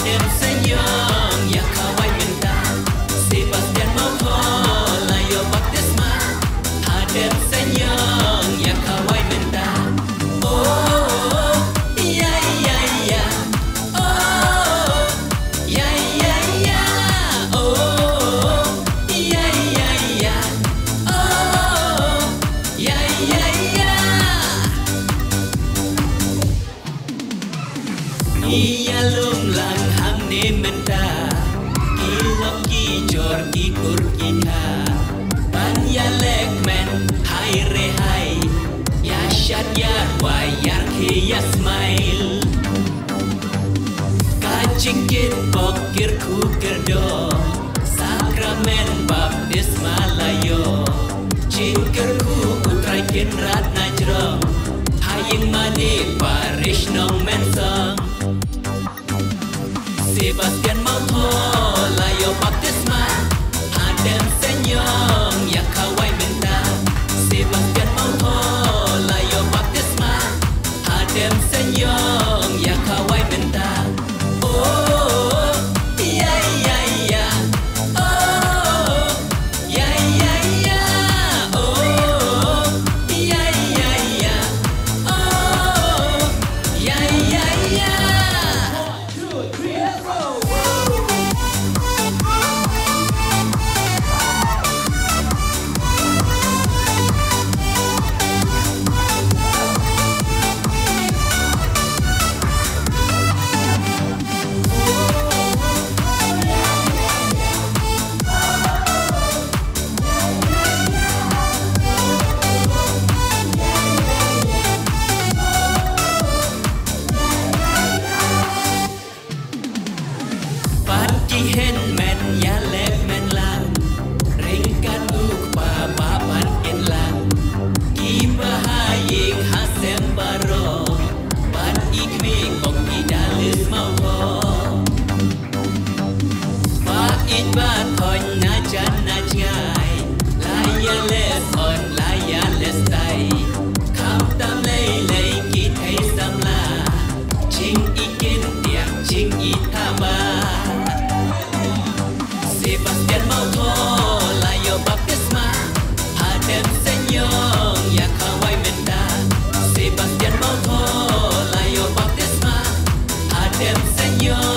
Adem senyum ya kawai minta Sebastian Moho layo baptisma Adem senyum ya kawai minta Oh ya ya ya Oh ya ya ya Oh ya ya ya Oh ya ya ya Ia lung lang ham ne menta Kilok ki jor ki kur kita Ban ya lek men hai re hai Ya syad ya wayar ki ya smile Kacingkit pokir ku kerdo Sakramen baptis malayo Cingker ku utrai kin rat najro Haying mani parish nong mensong Sebastian Moho layo baptisma Adem senyum ya kawai minta Sebastian Moho layo baptisma Adem senyum ya kawai minta Oh ya ya ya Oh ya ya ya Oh ya ya ya Oh ya ya ya Hen men ya lek men lang ringkat uk pa baban in lang ki bahaying hasem baro ban ikmi kong idalis mau pa it ba thon na jan na ngai laya les on laya les tai kham tam lei lei ki thai samla ching ikin tiak ching ithaba Sebastian Moho layo baptisma Adem senyum ya kawai minta Sebastian Moho layo baptisma Adem senyum